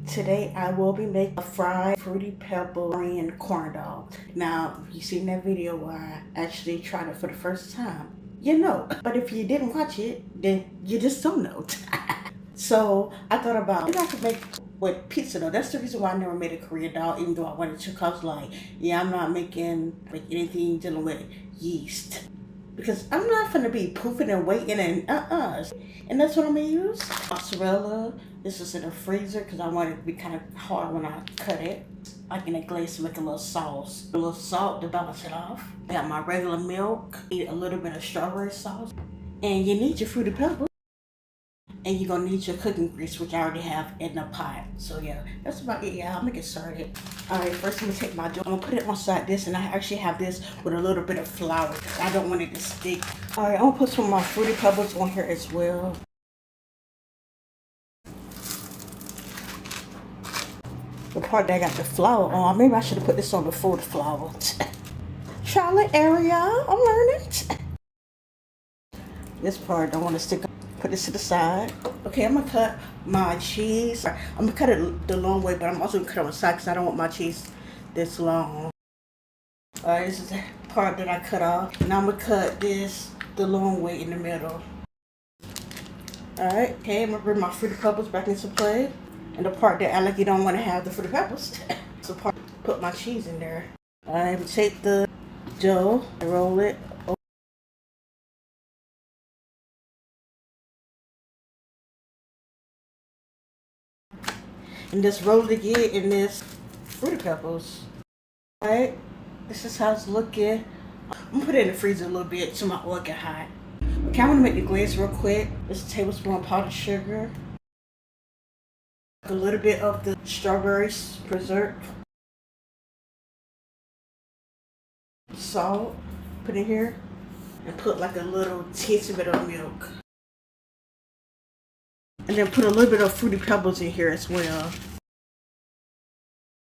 Today I will be making a fried fruity pebble Korean corn dog. Now, you seen that video where I actually tried it for the first time. You know, but if you didn't watch it, then you just don't know. So I thought about maybe I could make with pizza though. That's the reason why I never made a Korean dog, even though I wanted to. Cause like, yeah, I'm not making like anything dealing with yeast because I'm not gonna be poofing and waiting and And that's what I'm gonna use. Mozzarella. This is in the freezer because I want it to be kind of hard when I cut it. Like in a glaze to make a little sauce. A little salt to balance it off. I got my regular milk. Eat a little bit of strawberry sauce. And you need your fruity pebbles. And you're gonna need your cooking grease, which I already have in the pot. So yeah, that's about it. Yeah, I'm gonna get started. All right, first I'm gonna take my dough. I'm gonna put it on side this, and I actually have this with a little bit of flour. I don't want it to stick. All right, I'm gonna put some of my fruity pebbles on here as well. The part that I got the flour on, maybe I should have put this on before the flour. Charlotte area, I'm learning. This part don't want to stick. Put this to the side. Okay, I'm gonna cut my cheese. I'm gonna cut it the long way, but I'm also gonna cut it on the side because I don't want my cheese this long. Alright, this is the part that I cut off. Now I'm gonna cut this the long way in the middle. Alright, okay, I'm gonna bring my fruity pebbles back into play. And the part that I like you don't want to have the fruity pebbles. So part put my cheese in there. I'm gonna take the dough and roll it. And just roll it again in this fruity pebbles. Alright, this is how it's looking. I'm gonna put it in the freezer a little bit so my oil get hot. Okay, I'm gonna make the glaze real quick. This is a tablespoon of powdered sugar. A little bit of the strawberries preserved. Salt, put in here. And put like a little teensy bit of milk. And then put a little bit of fruity pebbles in here as well.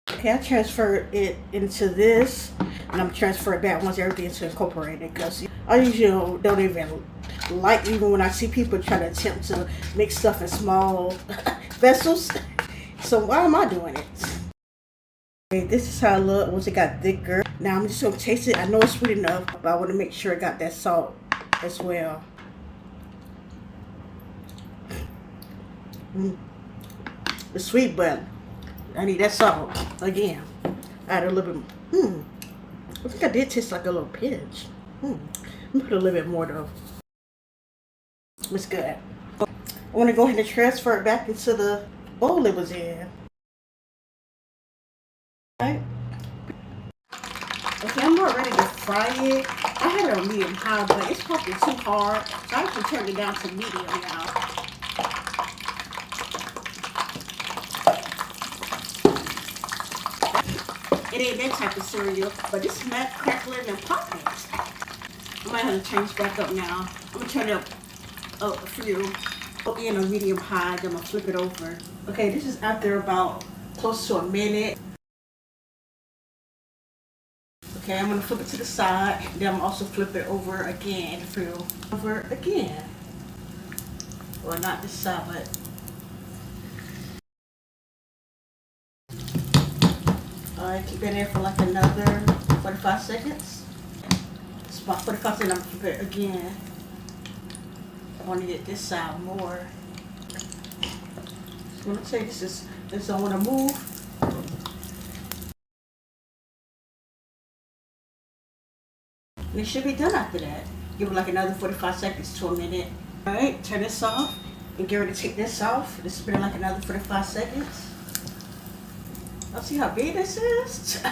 Okay, I transferred it into this, and I'm transfer it back once everything's incorporated. Because I usually don't even like, even when I see people try to attempt to make stuff in small vessels. So why am I doing it? Okay, this is how it looked once it got thicker. Now I'm just gonna taste it. I know it's sweet enough, but I want to make sure it got that salt as well. It's sweet, but I need that salt again. Add a little bit. I think I did taste like a little pinch. I'm gonna put a little bit more though. It's good. I want to go ahead and transfer it back into the bowl it was in. Right. Okay, I'm not ready to fry it. I had it on medium high, but it's probably too hard, so I actually turned it down to medium now. It ain't that type of cereal, but this is not crackling and popping. I might have to change back up now. I'm gonna turn it up a few. Okay, in a medium high, then I'm gonna flip it over. Okay, this is after about close to a minute. Okay, I'm gonna flip it to the side. Then I'm also flip it over again. Over again. Well, not this side, but. Alright, keep it in there for like another 45 seconds. It's about 45 seconds, I'm gonna flip it again. I want to get this side more. So I'm gonna say this don't want to move. And it should be done after that. Give it like another 45 seconds to a minute. Alright, turn this off and get ready to take this off. This has been like another 45 seconds. I'll see how big this is.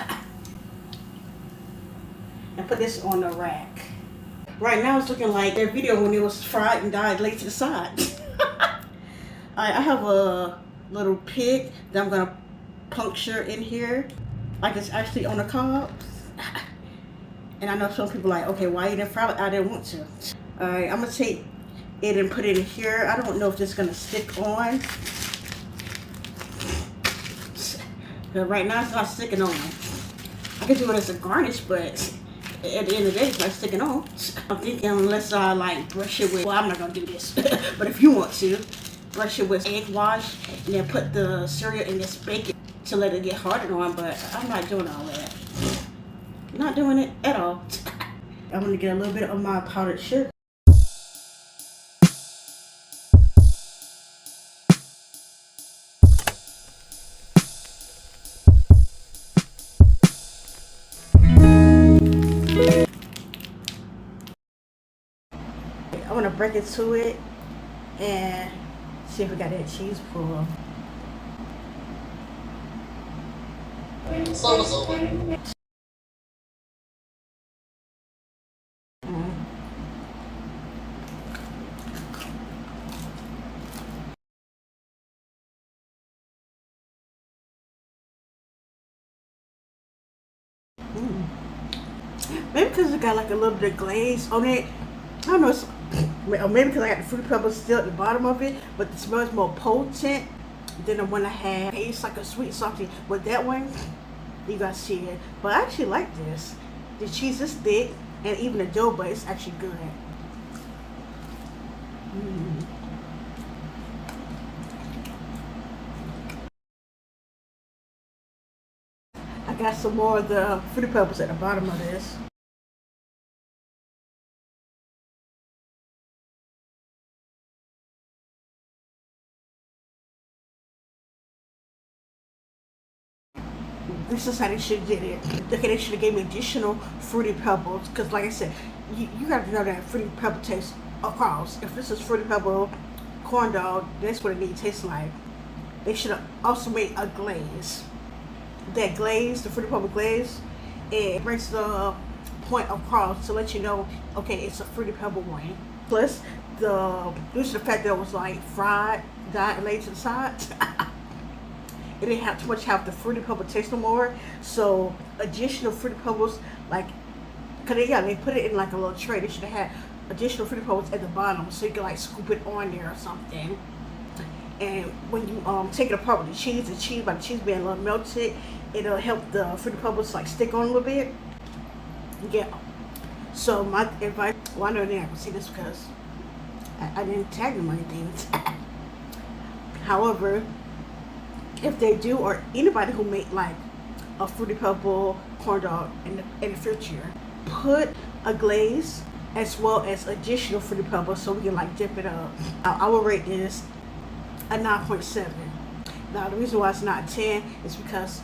And put this on the rack. Right now it's looking like that video when it was fried and died laid to the side. I have a little pig that I'm gonna puncture in here. Like it's actually on the cob. And I know some people are like, okay, why you didn't fry it? I didn't want to. Alright, I'm gonna take it and put it in here. I don't know if this is gonna stick on. But right now it's not sticking on. I could do it as a garnish, but at the end of the day, it's not sticking on. I'm thinking unless I like brush it with, well, I'm not gonna do this. But if you want to, brush it with egg wash, and then put the cereal in this bacon to let it get hardened on, but I'm not doing all that. Not doing it at all. I'm gonna get a little bit of my powdered sugar. I want to break it to it and see if we got that cheese pull. Maybe because it got like a little bit of glaze on it. I don't know. Or maybe because I got the Fruity Pebbles still at the bottom of it, but the smell is more potent than the one I had. It tastes like a sweet salty. With that one, you guys see it. But I actually like this. The cheese is thick, and even the dough, but it's actually good. I got some more of the Fruity Pebbles at the bottom of this. This is how they should have did it. Okay, they should have gave me additional Fruity Pebbles, because like I said, you got to know that Fruity Pebble tastes across. If this is Fruity Pebble corn dog, that's what it needs to taste like. They should have also made a glaze. That glaze, the Fruity Pebble glaze, it brings the point across to let you know, okay, it's a Fruity Pebble one. Plus, due to the fact that it was like fried, dyed, and laid to the side, it didn't have too much have the Fruity Pebble taste no more. So additional Fruity Pebbles, like, cause they put it in like a little tray. They should have had additional Fruity Pebbles at the bottom, so you can like scoop it on there or something. And when you take it apart with the cheese by the cheese being a little melted, it'll help the Fruity Pebbles like stick on a little bit. Yeah. So my advice, well, I know they're not gonna see this because I didn't tag them or anything. However, if they do, or anybody who make like a Fruity Pebble corn dog in the future, put a glaze as well as additional Fruity Pebbles so we can like dip it up. I will rate this a 9.7. Now the reason why it's not 10 is because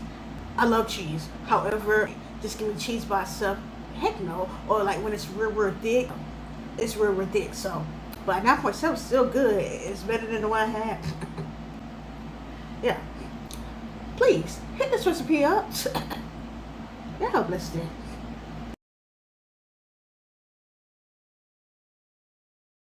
I love cheese. However, just give me cheese by itself, heck no. Or like when it's real thick, it's real thick. So, but 9.7 is still good. It's better than the one I had. Yeah. Please hit this recipe up. Y'all blessed it.